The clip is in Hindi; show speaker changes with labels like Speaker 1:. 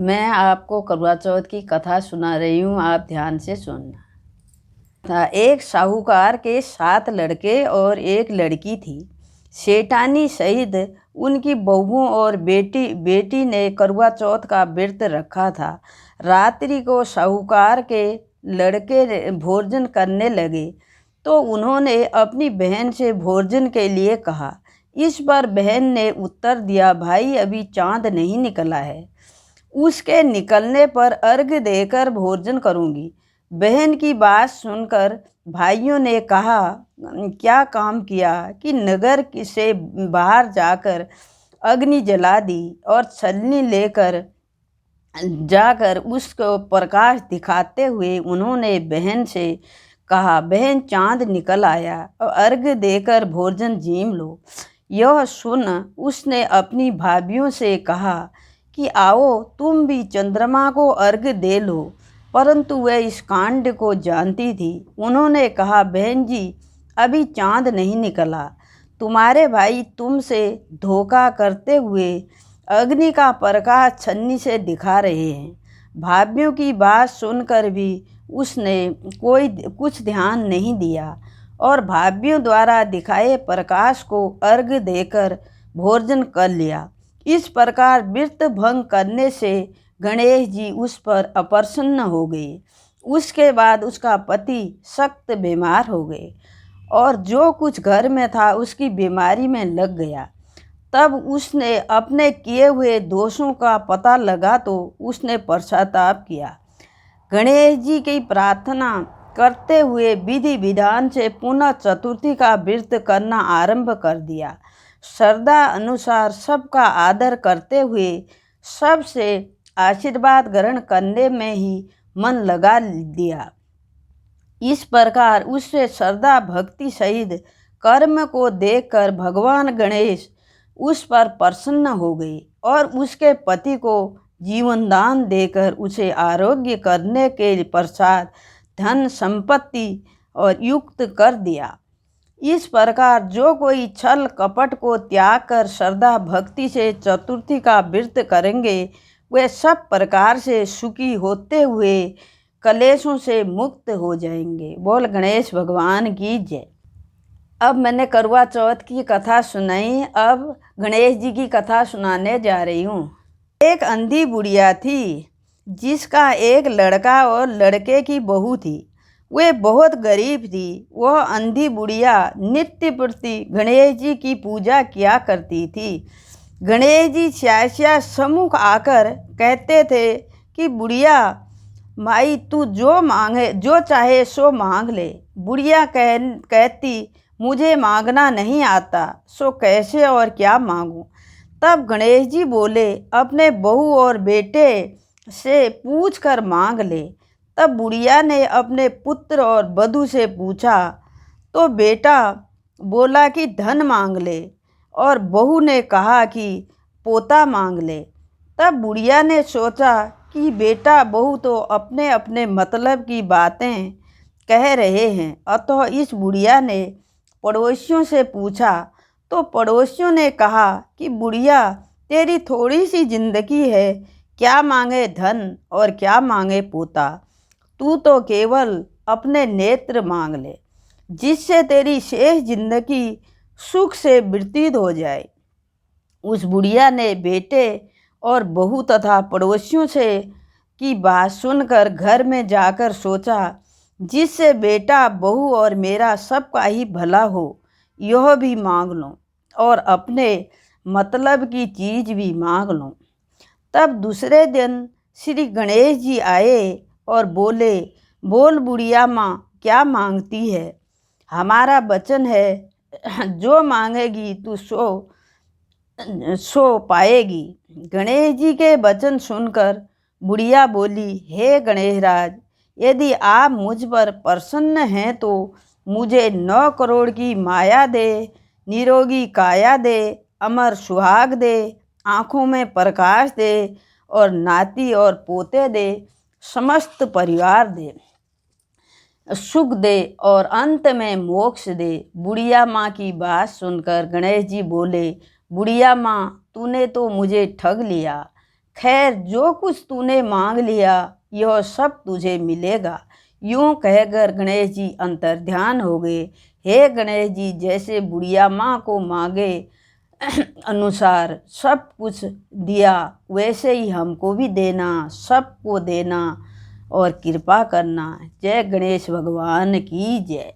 Speaker 1: मैं आपको करवा चौथ की कथा सुना रही हूँ, आप ध्यान से सुनना। था एक साहूकार के 7 लड़के और एक लड़की थी। सेठानी सहित उनकी बहुओं और बेटी ने करवा चौथ का व्रत रखा था। रात्रि को साहूकार के लड़के भोजन करने लगे तो उन्होंने अपनी बहन से भोजन के लिए कहा। इस पर बहन ने उत्तर दिया, भाई अभी चांद नहीं निकला है, उसके निकलने पर अर्घ्य देकर भोजन करूंगी। बहन की बात सुनकर भाइयों ने कहा, क्या काम किया कि नगर से बाहर जाकर अग्नि जला दी और छलनी लेकर जाकर उसको प्रकाश दिखाते हुए उन्होंने बहन से कहा, बहन चांद निकल आया और अर्घ्य देकर भोजन जीम लो। यह सुन उसने अपनी भाभियों से कहा कि आओ तुम भी चंद्रमा को अर्घ्य दे लो, परंतु वह इस कांड को जानती थी। उन्होंने कहा, बहन जी अभी चांद नहीं निकला, तुम्हारे भाई तुमसे धोखा करते हुए अग्नि का प्रकाश छन्नी से दिखा रहे हैं। भाभीियों की बात सुनकर भी उसने कुछ ध्यान नहीं दिया और भाभीियों द्वारा दिखाए प्रकाश को अर्घ्य देकर भोजन कर लिया। इस प्रकार व्रत भंग करने से गणेश जी उस पर अप्रसन्न हो गए। उसके बाद उसका पति सख्त बीमार हो गए और जो कुछ घर में था उसकी बीमारी में लग गया। तब उसने अपने किए हुए दोषों का पता लगा तो उसने पश्चाताप किया। गणेश जी की प्रार्थना करते हुए विधि विधान से पुनः चतुर्थी का व्रत करना आरंभ कर दिया। श्रद्धा अनुसार सबका आदर करते हुए सबसे आशीर्वाद ग्रहण करने में ही मन लगा दिया। इस प्रकार उससे श्रद्धा भक्ति सहित कर्म को देखकर भगवान गणेश उस पर प्रसन्न हो गए और उसके पति को जीवन दान देकर उसे आरोग्य करने के पश्चात धन संपत्ति और युक्त कर दिया। इस प्रकार जो कोई छल कपट को त्याग कर श्रद्धा भक्ति से चतुर्थी का व्रत करेंगे वे सब प्रकार से सुखी होते हुए कलेशों से मुक्त हो जाएंगे। बोल गणेश भगवान की जय। अब मैंने करवा चौथ की कथा सुनाई, अब गणेश जी की कथा सुनाने जा रही हूँ। एक अंधी बुढ़िया थी जिसका एक लड़का और लड़के की बहू थी। वे बहुत गरीब थी। वह अंधी बुढ़िया नित्य प्रति गणेश जी की पूजा किया करती थी। गणेश जी स्यास्या सम्मुख आकर कहते थे कि बुढ़िया माई तू जो मांगे जो चाहे सो मांग ले। बुढ़िया कहती मुझे मांगना नहीं आता, सो कैसे और क्या मांगूं। तब गणेश जी बोले, अपने बहू और बेटे से पूछ कर मांग ले। तब बुढ़िया ने अपने पुत्र और बधू से पूछा तो बेटा बोला कि धन मांग ले और बहू ने कहा कि पोता मांग ले। तब बुढ़िया ने सोचा कि बेटा बहू तो अपने अपने मतलब की बातें कह रहे हैं, अतः इस बुढ़िया ने पड़ोसियों से पूछा तो पड़ोसियों ने कहा कि बुढ़िया तेरी थोड़ी सी जिंदगी है, क्या मांगे धन और क्या मांगे पोता, तू तो केवल अपने नेत्र मांग ले जिससे तेरी शेष जिंदगी सुख से व्यतीत हो जाए। उस बुढ़िया ने बेटे और बहू तथा पड़ोसियों से की बात सुनकर घर में जाकर सोचा जिससे बेटा बहू और मेरा सबका ही भला हो, यह भी मांग लो और अपने मतलब की चीज़ भी मांग लो। तब दूसरे दिन श्री गणेश जी आए और बोले, बोल बुढ़िया माँ क्या मांगती है, हमारा वचन है जो मांगेगी तू सो पाएगी। गणेश जी के वचन सुनकर बुढ़िया बोली, हे गणेशराज यदि आप मुझ पर प्रसन्न हैं तो मुझे 9 करोड़ की माया दे, निरोगी काया दे, अमर सुहाग दे, आँखों में प्रकाश दे और नाती और पोते दे, समस्त परिवार दे, सुख दे और अंत में मोक्ष दे। बुढ़िया माँ की बात सुनकर गणेश जी बोले, बुढ़िया माँ तूने तो मुझे ठग लिया। खैर जो कुछ तूने मांग लिया यह सब तुझे मिलेगा। यूं कहकर गणेश जी अंतर्ध्यान हो गए। हे गणेश जी, जैसे बुढ़िया माँ को मांगे अनुसार सब कुछ दिया, वैसे ही हमको भी देना, सबको देना और कृपा करना। जय गणेश भगवान की जय।